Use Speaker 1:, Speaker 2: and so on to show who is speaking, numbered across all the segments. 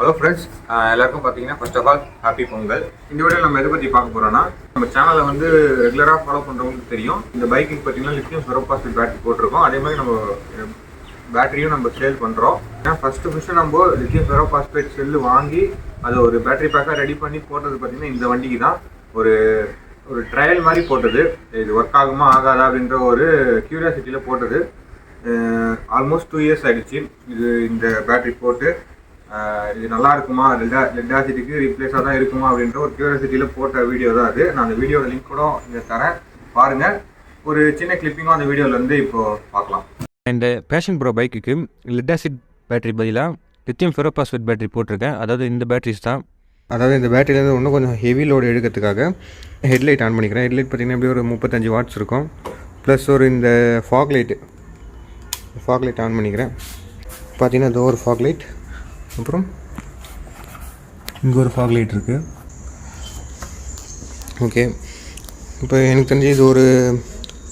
Speaker 1: Hello friends, எல்லாருக்கும் பார்த்தீங்கன்னா first of all happy Pongal. இந்த வீடியோ நம்ம எதை பற்றி பார்க்க போகிறோம்னா, நம்ம சேனலை வந்து ரெகுலராக ஃபாலோ பண்ணுறவங்களுக்கு தெரியும். இந்த பைக்குக்கு பார்த்தீங்கன்னா லித்தியம் ஃபெரோபாஸ்பேட் பேட்டரி போட்டிருக்கோம். அதே மாதிரி நம்ம பேட்டரியும் நம்ம சேல் பண்ணுறோம். ஏன்னா ஃபஸ்ட்டு நம்ம லித்தியம் ஃபெரோபாஸ்பேட் செல்லு வாங்கி அதை ஒரு பேட்டரி பேக்காக ரெடி பண்ணி போட்டது பார்த்தீங்கன்னா இந்த வண்டிக்கு தான் ஒரு ட்ரையல் மாதிரி போட்டது. இது ஒர்க் ஆகுமா ஆகாதா அப்படின்ற ஒரு க்யூரியாசிட்டியில் போட்டது. ஆல்மோஸ்ட் 2 இயர்ஸ் ஆகிடுச்சு இது இந்த பேட்டரி போட்டு. இது நல்லா இருக்குமா, லெட் ஆசிட்டுக்கு ரீப்ளேஸாக தான் இருக்குமா அப்படின்ற ஒரு க்யூரியாசிட்டியில் போட்ட வீடியோ தான் அது. நான் அந்த வீடியோட லிங்க் கூட இங்கே தரேன், பாருங்கள். ஒரு சின்ன கிளிப்பிங்கும் அந்த வீடியோவிலேருந்து இப்போது பார்க்கலாம்.
Speaker 2: இந்த பேஷன் ப்ரோ பைக்குக்கு லெட் ஆசிட் பேட்டரி பதிலாக லித்தியம் ஃபெரோபாஸ்பேட் பேட்டரி போட்டிருக்கேன். அதாவது இந்த பேட்டரிஸ் தான். அதாவது இந்த பேட்டரியிலேருந்து இன்னும் கொஞ்சம் ஹெவி லோடு எடுக்கிறதுக்காக ஹெட்லைட் ஆன் பண்ணிக்கிறேன். ஹெட்லைட் பார்த்திங்கன்னா எப்படி ஒரு 35 வாட்ஸ் இருக்கும். ப்ளஸ் ஒரு இந்த ஃபாக் லைட் ஆன் பண்ணிக்கிறேன். பார்த்திங்கன்னா இது ஒரு ஃபாக் லைட், அப்புறம் இங்கே ஒரு ஃபாக் லைட் இருக்குது. ஓகே, இப்போ எனக்கு தெரிஞ்சு இது ஒரு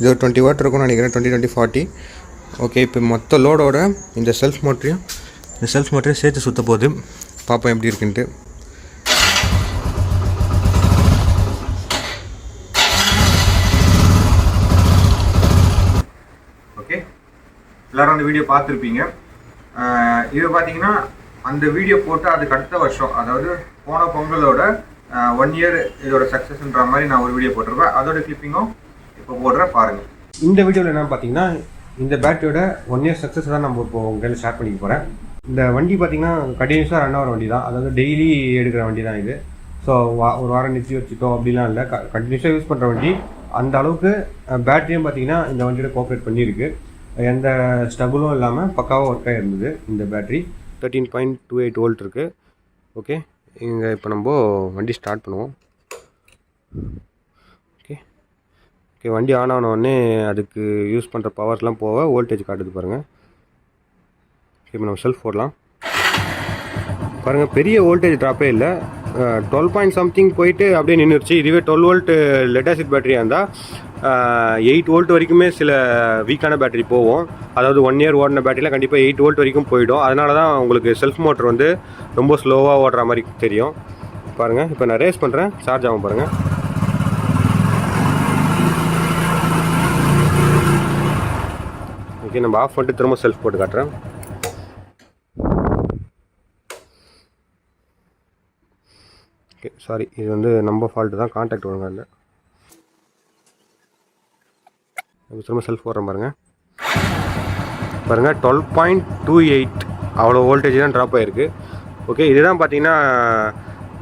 Speaker 2: 20 வாட் இருக்கும்னு நினைக்கிறேன், 20, 40. ஓகே, இப்போ மொத்த லோடோட இந்த செல்ஃப் மோட்டரையும் சேர்த்து சுற்ற போகுது. பார்ப்போம் எப்படி இருக்குன்ட்டு.
Speaker 1: ஓகே, எல்லோரும் அந்த வீடியோ பார்த்துருப்பீங்க. இது பார்த்தீங்கன்னா அந்த வீடியோ போட்டு அதுக்கு அடுத்த வருஷம், அதாவது போன பொங்கலோட 1 இயர் இதோட சக்ஸஸ்ன்ற மாதிரி நான் ஒரு வீடியோ போட்டிருப்பேன். அதோட கிளிப்பிங்கும் இப்போ போடுறேன், பாருங்கள். இந்த வீடியோவில் என்ன பார்த்தீங்கன்னா, இந்த பேட்டரியோட 1 இயர் சக்ஸஸ் தான் நம்ம இப்போ உங்கள் ஷேர் பண்ணிக்க போகிறேன். இந்த வண்டி பார்த்தீங்கன்னா கண்டினியூஸாக ரன் ஆகிற வண்டி தான், அதாவது டெய்லி எடுக்கிற வண்டி தான் இது. ஸோ ஒரு வாரம் நிறுத்தி வச்சுட்டோம் அப்படிலாம் இல்லை, கண்டினியூஸாக யூஸ் பண்ணுற வண்டி. அந்த அளவுக்கு பேட்டரியும் பார்த்தீங்கன்னா இந்த வண்டியோட கோஆப்ரேட் பண்ணியிருக்கு. எந்த ஸ்ட்ரகுலும் இல்லாமல் பக்காவாக ஒர்க்காக இருந்தது. இந்த பேட்டரி 13.28 வோல்ட் இருக்குது. ஓகே, இங்கே இப்போ நம்ம வண்டி ஸ்டார்ட் பண்ணுவோம். ஓகே, வண்டி ஆன் ஆனவுடனே அதுக்கு யூஸ் பண்ணுற பவர்ஸ்லாம் போக வோல்டேஜ் காட்டுது பாருங்கள். இப்போ நம்ம செல்ஃப் போடலாம். பாருங்கள், பெரிய வோல்டேஜ் ட்ராப்பே இல்லை. 12 பாயிண்ட் சம்திங் போயிட்டு அப்படியே நின்றுச்சு. இதுவே 12 வோல்ட் லெட் ஆசிட் பேட்டரியாக இருந்தால் 8 வோல்ட் வரைக்குமே சில வீக்கான பேட்டரி போகும். அதாவது 1 இயர் ஓடின பேட்டரியில் கண்டிப்பாக 8 வோல்ட் வரைக்கும் போயிடும். அதனால தான் உங்களுக்கு செல்ஃப் மோட்டர் வந்து ரொம்ப ஸ்லோவாக ஓடுற மாதிரி தெரியும். பாருங்கள், இப்போ நான் ரேஸ் பண்ணுறேன், சார்ஜ் ஆகும் பாருங்கள். ஓகே, நம்ம ஆஃப் பண்ணிட்டு திரும்ப செல்ஃப் போட்டு காட்டுறேன். ஓகே, சாரி, இது வந்து நம்ம ஃபால்ட்டு தான், கான்டாக்ட் ஒழுங்காக இல்லை. திரும்ப செல்ஃப் போடுறேன் பாருங்கள். 12.28 அவ்வளோ வோல்டேஜ் தான் ட்ராப் ஆகிருக்கு. ஓகே, இதுதான் பார்த்தீங்கன்னா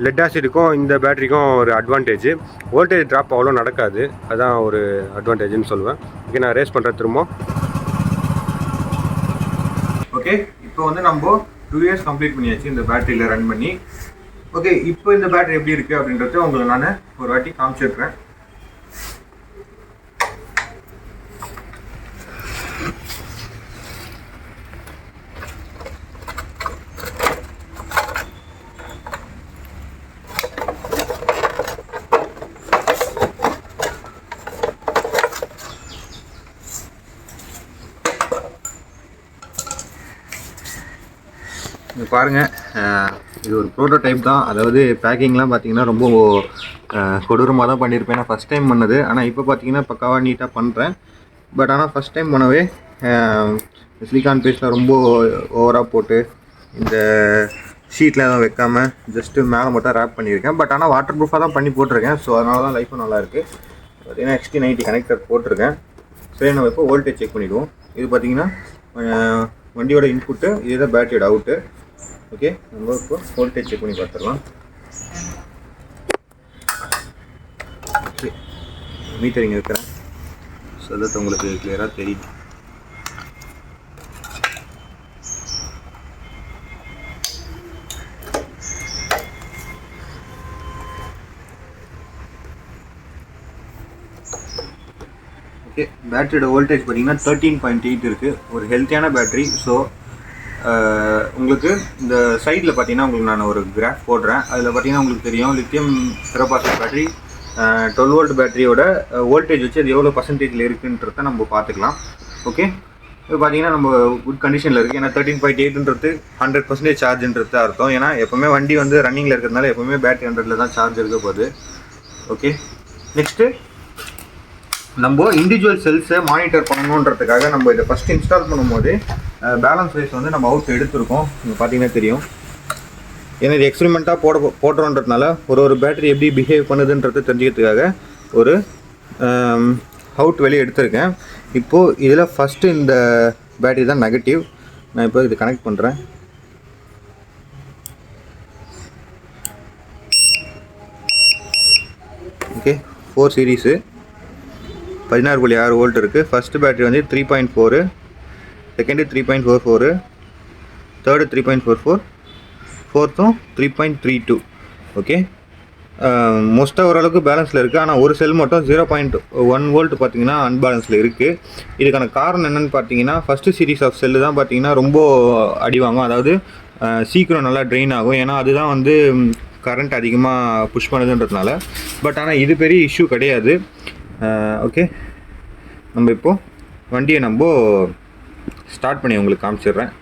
Speaker 1: லெட் ஆசிடுக்கும் இந்த பேட்டரிக்கும் ஒரு அட்வான்டேஜ். வோல்டேஜ் ட்ராப் அவ்வளோ நடக்காது, அதுதான் ஒரு அட்வான்டேஜ்னு சொல்லுவேன். ஓகே, நான் ரேஸ் பண்ணுறேன் திரும்ப. ஓகே, இப்போ வந்து நம்ம 2 இயர்ஸ் கம்ப்ளீட் பண்ணியாச்சு இந்த பேட்டரியில் ரன் பண்ணி. ஓகே, இப்போ இந்த பேட்டரி எப்படி இருக்குது அப்படின்றத உங்களுக்கு நான் ஒரு வாட்டி காமிச்சிருக்கிறேன். பாருங்கள், இது ஒரு ப்ரோட்டோடைப் தான். அதாவது பேக்கிங்லாம் பார்த்தீங்கன்னா ரொம்ப கொடூரமாக தான் பண்ணியிருப்பேன். நான் ஃபஸ்ட் டைம் பண்ணது. ஆனால் இப்போ பார்த்தீங்கன்னா பக்காவாக நீட்டாக பண்ணுறேன். பட் ஆனால் ஃபஸ்ட் டைம் பண்ணவே சிலிக்கான் பேஸ்ட்டில் ரொம்ப ஓவராக போட்டு இந்த ஷீட்டில் எதுவும் வைக்காமல் ஜஸ்ட்டு மேலே மட்டும் ரேப் பண்ணியிருக்கேன். பட் ஆனால் வாட்டர் ப்ரூஃபாக தான் பண்ணி போட்டிருக்கேன். ஸோ அதனால தான் லைஃப்பும் நல்லாயிருக்கு. பார்த்தீங்கன்னா XT90 கனெக்டர் போட்டிருக்கேன். சரி, நம்ம இப்போ வோல்டேஜ் செக் பண்ணிவிடுவோம். இது பார்த்தீங்கன்னா வண்டியோட இன்புட்டு, இதுதான் பேட்டரியோட அவுட்டு. ஓகே, நம்ம இப்போ வோல்டேஜ் செக் பண்ணி பார்த்துடலாம். ஓகே, மீட்டர் இங்கே இருக்கிறேன், சொல்லுறது உங்களுக்கு கிளியராக தெரியும். ஓகே, பேட்டரியோட வோல்டேஜ் பார்த்தீங்கன்னா 13.8 இருக்குது. ஒரு ஹெல்த்தியான பேட்டரி. ஸோ உங்களுக்கு இந்த சைடில் பார்த்தீங்கன்னா உங்களுக்கு நான் ஒரு கிராஃப் போடுறேன். அதில் பார்த்தீங்கன்னா உங்களுக்கு தெரியும் லித்தியம் ஃபெரோபாஸ்பேட் பேட்டரி 12 வோல்ட் பேட்டரியோட வோல்டேஜ் வச்சு அது எவ்வளோ பர்சன்டேஜில் இருக்குன்றத நம்ம பார்த்துக்கலாம். ஓகே, இப்போ பார்த்தீங்கன்னா நம்ம குட் கண்டிஷனில் இருக்குது. ஏன்னா 13.8ன்றது 100% சார்ஜ்ன்றது அர்த்தம். ஏன்னா எப்போவுமே வண்டி வந்து ரன்னிங்கில் இருக்கிறதுனால எப்போவுமே பேட்டரி 100ல் தான் சார்ஜ் இருக்க போகுது. ஓகே, நெக்ஸ்ட்டு நம்ம இண்டிவிஜுவல் செல்ஸை மானிட்டர் பண்ணணுன்றதுக்காக நம்ம இதை ஃபஸ்ட்டு இன்ஸ்டால் பண்ணும்போது பேலன்ஸ் வைஸ் வந்து நம்ம அவுட் எடுத்திருக்கோம். நீங்கள் பார்த்தீங்கன்னா தெரியும். ஏன்னா இது எக்ஸ்பெரிமெண்ட்டாக போடுறோன்றதுனால ஒரு பேட்டரி எப்படி பிஹேவ் பண்ணுதுன்றது தெரிஞ்சுக்கிறதுக்காக ஒரு அவுட் வெளியே எடுத்திருக்கேன். இப்போது இதில் ஃபஸ்ட்டு இந்த பேட்டரி தான் நெகட்டிவ். நான் இப்போ இது கனெக்ட் பண்ணுறேன். ஓகே, 4 சீரீஸு 16.6 வோல்ட் இருக்குது. ஃபஸ்ட்டு பேட்டரி வந்து 3.4, செகண்டு 3.44, தேர்டு 3.44, ஃபோர்த்தும் 3.32. ஓகே, மோஸ்ட்டாக ஓரளவுக்கு பேலன்ஸில் இருக்குது. ஆனால் ஒரு செல் மட்டும் 0.1 வோல்ட் பார்த்தீங்கன்னா அன்பேலன்ஸில் இருக்குது. இதுக்கான காரணம் என்னென்னு பார்த்தீங்கன்னா ஃபஸ்ட்டு சீரீஸ் ஆஃப் செல்லு தான் பார்த்தீங்கன்னா ரொம்ப அடிவாங்கும். அதாவது சீக்கிரம் நல்லா ட்ரெயின் ஆகும். ஏன்னா அதுதான் வந்து கரண்ட் அதிகமாக புஷ் பண்ணுதுன்றதுனால. பட் ஆனால் இது பெரிய இஷ்யூ கிடையாது. ஓகே, நம்ம இப்போது வண்டியை நம்ம ஸ்டார்ட் பண்ணி உங்களுக்கு காமிச்சிடுறேன்.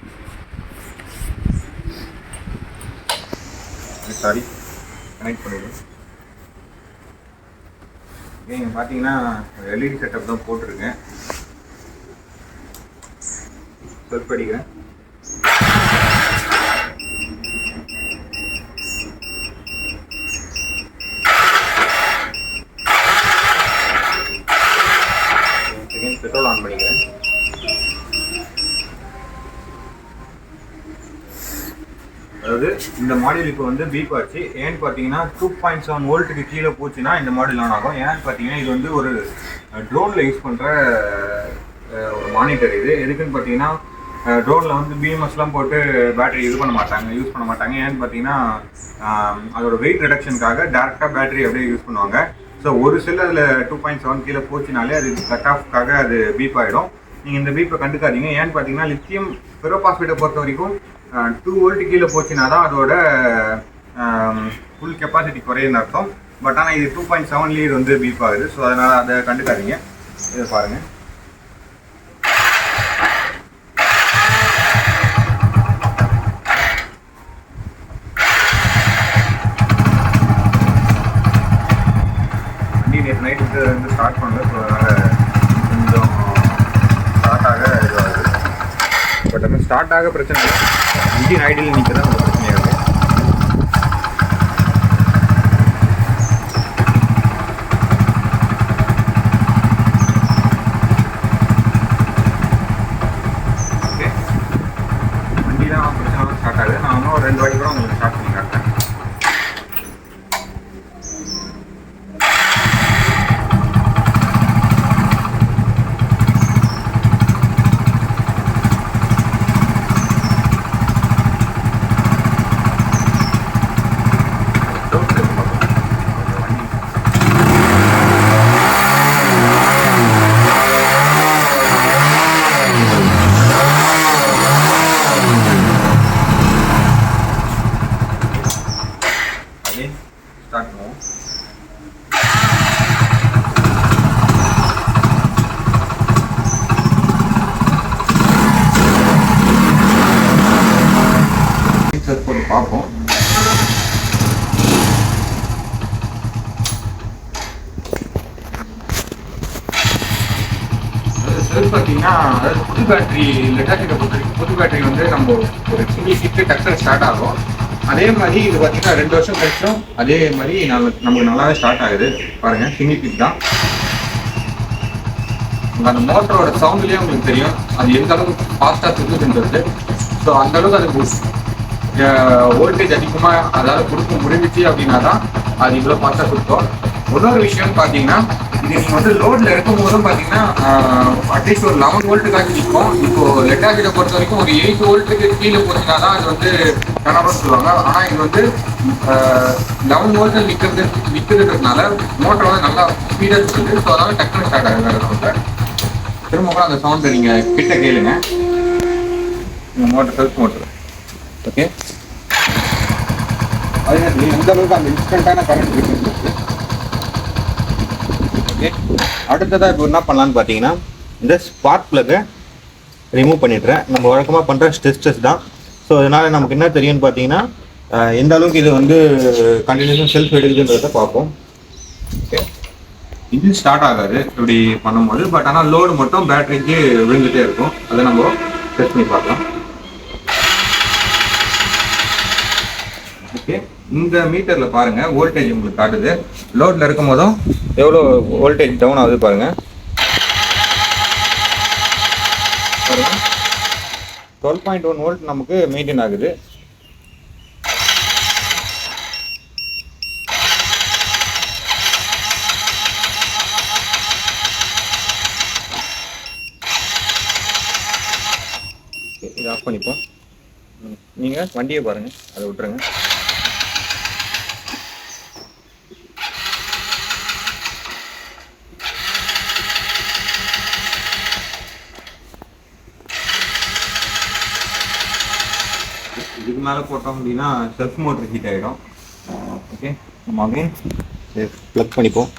Speaker 1: சாரி, கனெக்ட் பண்ணிடுறேன். நீங்கள் பார்த்தீங்கன்னா எல்இடி செட்டப் தான் போட்டிருக்கேன். செல்ஃப் அடிக்கிறேன். செகண்ட் பெட்ரோல் ஆன் பண்ணிக்கிறேன். அதாவது இந்த மாடல் இப்போ வந்து பீப் ஆச்சு. ஏன்னு பார்த்தீங்கன்னா 2.7 வோல்ட்டுக்கு கீழே போச்சுன்னா இந்த மாடல் ஆன் ஆகும். ஏன்னு பார்த்தீங்கன்னா இது வந்து ஒரு ட்ரோனில் யூஸ் பண்ணுற ஒரு மானிட்டர். இது எதுக்குன்னு பார்த்தீங்கன்னா ட்ரோனில் வந்து பிஎம்எஸ்லாம் போட்டு பேட்டரி யூஸ் பண்ண மாட்டாங்க. ஏன்னு பார்த்தீங்கன்னா அதோட வெயிட் ரிடக்ஷனுக்காக டேரெக்டாக பேட்டரி அப்படியே யூஸ் பண்ணுவாங்க. ஸோ ஒரு செல் அதில் 2.7 கீழே போச்சுனாலே அது கட் ஆஃப்காக அது பீப் ஆகிடும். நீங்கள் இந்த பீப்பை கண்டுக்காதீங்க. ஏன்னு பார்த்தீங்கன்னா லித்தியம் ஃபெரோபாஸ்பேட்டை பொறுத்த வரைக்கும் 2 வோல்ட் கீழே போச்சுன்னா தான் அதோட ஃபுல் கெப்பாசிட்டி குறையுன்னு அர்த்தம். பட் ஆனால் இது 2.7 இது வந்து பீப் ஆகுது. ஸோ அதனால் அதை கண்டுக்காதீங்க. இதை பாருங்கள். வண்டி நேற்று நைட்டு வந்து ஸ்டார்ட் பண்ணல. ஸோ அதனால் கொஞ்சம் ஸ்டார்ட் ஆக இதுவாகுது. பட் அந்த ஸ்டார்ட் ஆக பிரச்சனை இல்லை. இன்ஜின் ஐடியில் நிற்க தான் கொஞ்சம் பிரச்சனையாக இருக்குது. ஓகே, வண்டி தான் பிரச்சனை ஸ்டார்ட் ஆகுது. நான் இன்னும் 2 வாட்டி கூட உங்களுக்கு ஸ்டார்ட் பண்ணி காட்டுறேன். ஸ்டார்ட் பண்ணுவோம். போட்டு பார்ப்போம். செல் பார்த்தீங்கன்னா அதாவது புது பேட்டரி லெட்டாசிட்டை பொறுத்த வரைக்கும் புது பேட்டரி வந்து நம்ம ஒரு சிங்கிள் சீட்டு டக்குனு ஸ்டார்ட் ஆகும். அதே மாதிரி இது பார்த்தீங்கன்னா 2 வருஷம் கழிச்சும் அதே மாதிரி நமக்கு நல்லாவே ஸ்டார்ட் ஆகுது. பாருங்கள், சிங்கிள் சீட் தான். அந்த மோட்டரோட சவுண்ட்லேயே உங்களுக்கு தெரியும் அது எந்த அளவுக்கு ஃபாஸ்ட்டாக சுற்றுதுன்றது. ஸோ அந்தளவுக்கு அதுக்கு வோல்டேஜ் அதிகமாக அதாவது கொடுக்க முடிஞ்சிச்சு அப்படின்னா தான் அது இவ்வளோ ஃபாஸ்ட்டாக சுற்றும். இன்னொரு விஷயம்னு பார்த்தீங்கன்னா இது நீங்கள் வந்து லோடில் இருக்கும் போதும் பார்த்தீங்கன்னா அட்லீஸ்ட் ஒரு 11 வோல்ட்டுக்காச்சும் நிற்கும். இப்போது லெட்டாசிட்டை பொறுத்த வரைக்கும் ஒரு 8 வோல்ட்டுக்கு கீழே போச்சுன்னா தான் அது வந்து கனவுன்னு சொல்லுவாங்க. ஆனால் இது வந்து 11 வோல்ட்டில் நிற்கிறதுனால மோட்டர் வந்து நல்லா ஸ்பீடாக சுற்றுது. ஸோ அதனால டக்குனு ஸ்டார்ட் ஆகுது. வேறு சவுண்டை திரும்ப கூட அந்த சவுண்டை நீங்கள் கிட்ட கேளுங்க. இந்த மோட்டர் செல்ஃப் மோட்டர். ஓகே, அதே மாதிரி எந்த அளவுக்கு அந்த இன்ஸ்டன்டான கரண்ட் இருக்குது. ஓகே, அடுத்ததாக இப்போ என்ன பண்ணலான்னு பார்த்தீங்கன்னா இந்த ஸ்பார்க் ப்ளக்கை ரிமூவ் பண்ணிடுறேன். நம்ம வழக்கமாக பண்ணுற டெஸ்ட் தான். ஸோ அதனால் நமக்கு என்ன தெரியும்னு பார்த்தீங்கன்னா எந்த அளவுக்கு இது வந்து கண்டினியூஸாக செல்ஃப் எடுக்குதுன்றதை பார்ப்போம். ஓகே, இது ஸ்டார்ட் ஆகாது இப்படி பண்ணும்போது, பட் ஆனால் லோடு மட்டும் பேட்டரிக்கு விழுந்துகிட்டே இருக்கும். அதை நம்ம டெஸ்ட் பண்ணி பார்க்கலாம். ஓகே, இந்த மீட்டரில் பாருங்கள் வோல்டேஜ் உங்களுக்கு காட்டுது. லோடில் இருக்கும் போதும் எவ்வளோ வோல்டேஜ் டவுன் ஆகுது பாருங்கள். 12.1 வோல்ட் நமக்கு மெயின்டைன் ஆகுது. இதை ஆஃப் பண்ணிப்போம். நீங்கள் வண்டியை பாருங்கள், அதை விட்டுருங்க. இதுக்கு மேலே போட்டோம் அப்படின்னா செல்ஃப் மோட்டர் ஹீட் ஆகிடும். ஓகே, நம்ம அகைன் ப்ளக் பண்ணிப்போம்.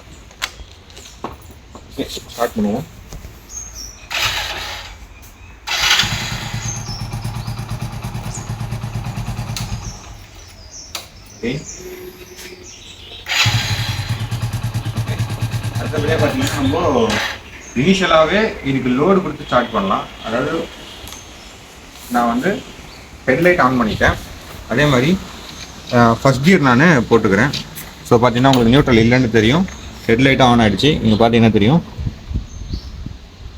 Speaker 1: ஓகே, ஸ்டார்ட் பண்ணுவோம். ஓகே, அடுத்தபடியாக பார்த்தீங்கன்னா நம்ம இனிஷியலாகவே இதுக்கு லோடு கொடுத்து ஸ்டார்ட் பண்ணலாம். அதாவது நான் வந்து ஹெட்லைட் ஆன் பண்ணிட்டேன். அதே மாதிரி ஃபஸ்ட் கியர் நான் போட்டுக்கிறேன். ஸோ பார்த்தீங்கன்னா உங்களுக்கு நியூட்ரல் இல்லைன்னு தெரியும். ஹெட்லைட்டும் ஆன் ஆகிடுச்சு. இங்கே பார்த்தீங்கன்னா தெரியும்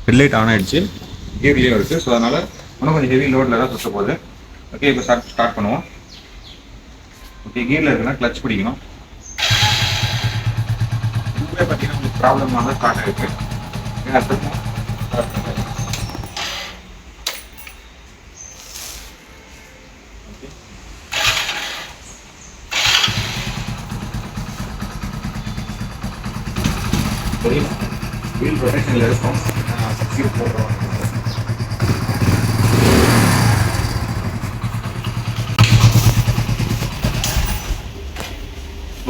Speaker 1: ஹெட்லைட் ஆன் ஆகிடுச்சு, கியர்லேயும் இருக்குது. ஸோ அதனால் இன்னும் கொஞ்சம் ஹெவி லோடில் தான் சுற்ற போகுது. ஓகே, இப்போ ஸ்டார்ட் பண்ணுவோம். ஓகே, கியரில் இருக்குன்னா கிளச் பிடிக்கணும். இதுவே பார்த்தீங்கன்னா உங்களுக்கு ப்ராப்ளமாக தான் ஸ்டார்ட் ஆகிருக்கு. வீல் ரொட்டேஷனில் இருக்கும்.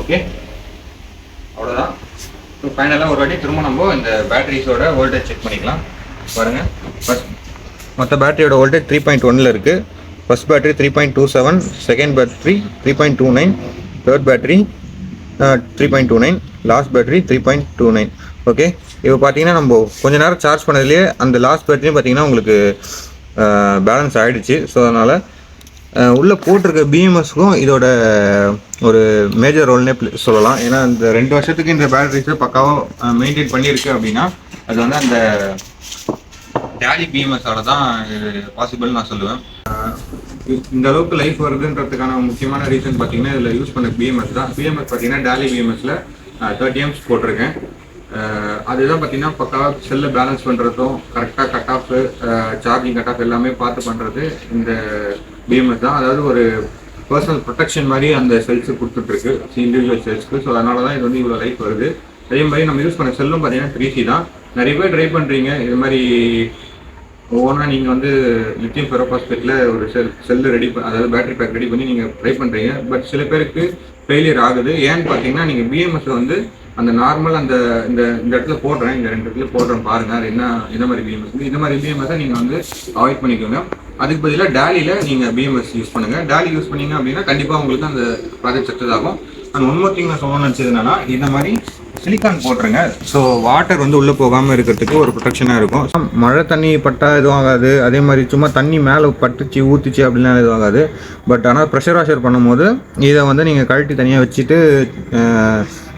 Speaker 1: ஓகே, அவ்வளோதான். ஸோ ஃபைனலாக ஒரு வாட்டி திரும்ப நம்ம இந்த பேட்டரிஸோட வோல்டேஜ் செக் பண்ணிக்கலாம். பாருங்கள், ஃபஸ்ட் மொத்த பேட்டரியோட வோல்டேஜ் 3.1 இருக்குது. First battery 3.27, second battery 3.29, third battery 3.29, last battery 3.29. Okay, இப்போ பார்த்தீங்கன்னா நம்ம கொஞ்ச நேரம் சார்ஜ் பண்ணதுலேயே அந்த லாஸ்ட் பேட்டரியும் பார்த்தீங்கன்னா உங்களுக்கு பேலன்ஸ் ஆகிடுச்சு. ஸோ அதனால் உள்ளே போட்டிருக்க பிஎம்எஸ்க்கும் இதோட ஒரு மேஜர் ரோல்னே சொல்லலாம். ஏன்னா இந்த 2 வருஷத்துக்கு இந்த பேட்டரிஸை பக்காவாக மெயின்டைன் பண்ணியிருக்கு அப்படின்னா அது வந்து அந்த டேலி பிஎம்எஸால தான் பாசிபிள் நான் சொல்லுவேன். இந்த அளவுக்கு லைஃப் வருதுன்றதுக்கான முக்கியமான ரீசன் பார்த்தீங்கன்னா இதில் யூஸ் பண்ண பிஎம்எஸ் தான். பிஎம்எஸ் பார்த்தீங்கன்னா டேலி பிஎம்எஸ்ல 30 amps போட்டிருக்கேன். அதுதான் பார்த்தீங்கன்னா பக்காவாக செல்லை பேலன்ஸ் பண்ணுறதும் கரெக்டாக cut off charging cut off எல்லாமே பார்த்து பண்ணுறது இந்த பிஎம்எஸ் தான். அதாவது ஒரு பர்சனல் ப்ரொடெக்ஷன் மாதிரி அந்த செல்ஸு கொடுத்துட்ருக்கு, இண்டிவிஜுவல் செல்ஸ்க்கு. ஸோ அதனால தான் இது வந்து இவ்வளோ லைஃப் வருது. அதே மாதிரி நம்ம யூஸ் பண்ண செல்லும் பார்த்தீங்கன்னா 3C தான். நிறைய பேர் ட்ரை பண்ணுறீங்க இது மாதிரி ஒவ்வொன்றா நீங்கள் வந்து லித்தியம் ஃபெரோபாஸ்பேட்டில் ஒரு செல்லு ரெடி அதாவது பேட்டரி பேக் ரெடி பண்ணி நீங்கள் ட்ரை பண்ணுறீங்க. பட் சில பேருக்கு ஃபெயிலியர் ஆகுது. ஏன்னு பார்த்தீங்கன்னா நீங்கள் பிஎம்எஸ் வந்து அந்த நார்மல் அந்த இந்த இடத்துல போடுறேன், இந்த 2 இடத்துல போடுறேன் பாருங்கள். அது என்ன மாதிரி பிஎம்எஸ், இந்த மாதிரி பிஎம்எஸை நீங்கள் வந்து அவாய்ட் பண்ணிக்கோங்க. அதுக்கு பதிலாக டேலியில் நீங்கள் பிஎம்எஸ் யூஸ் பண்ணுங்கள். டேலி யூஸ் பண்ணிங்க அப்படின்னா கண்டிப்பாக உங்களுக்கு அந்த ப்ராஜெக்ட் சக்ஸஸ் ஆகும். அண்ட் ஒன் மோர் திங் நான் சொல்லணும்னு நினச்சது என்னன்னா, இந்த மாதிரி சிலிக்கான் போட்டுருங்க. ஸோ வாட்டர் வந்து உள்ளே போகாமல் இருக்கிறதுக்கு ஒரு ப்ரொடெக்ஷனாக இருக்கும். மழை தண்ணி பட்டா எதுவும் ஆகாது. அதே மாதிரி சும்மா தண்ணி மேலே பட்டுச்சு ஊற்றிச்சு அப்படிலாம் எதுவும் ஆகாது. பட் ஆனால் ப்ரெஷர் வாஷர் பண்ணும்போது இதை வந்து நீங்கள் கழட்டி தனியாக வச்சுட்டு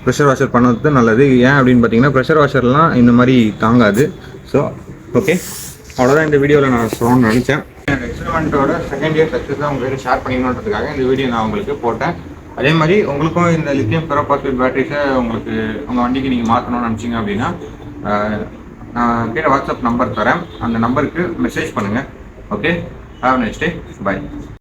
Speaker 1: ப்ரெஷர் வாஷர் பண்ணுறது நல்லது. ஏன் அப்படின்னு பார்த்தீங்கன்னா ப்ரெஷர் வாஷர்லாம் இந்த மாதிரி தாங்காது. ஸோ ஓகே, அவ்வளோதான் இந்த வீடியோவில் நான் சொல்லணும்னு நினச்சேன். எக்ஸ்பெரிமெண்ட்டோட செகண்ட் இயர் சக்ஸஸாக உங்களுக்கு ஷேர் பண்ணிக்கணுன்றதுக்காக இந்த வீடியோ நான் உங்களுக்கு போட்டேன். அதே மாதிரி உங்களுக்கும் இந்த லித்தியம் ஃபெரோபாஸ்பேட் பேட்டரிஸை உங்களுக்கு உங்கள் வண்டிக்கு நீங்கள் மாற்றணும்னு நினச்சிங்க அப்படின்னா நான் கீழே வாட்ஸ்அப் நம்பர் தரேன். அந்த நம்பருக்கு மெசேஜ் பண்ணுங்கள். Okay, have a nice day, by.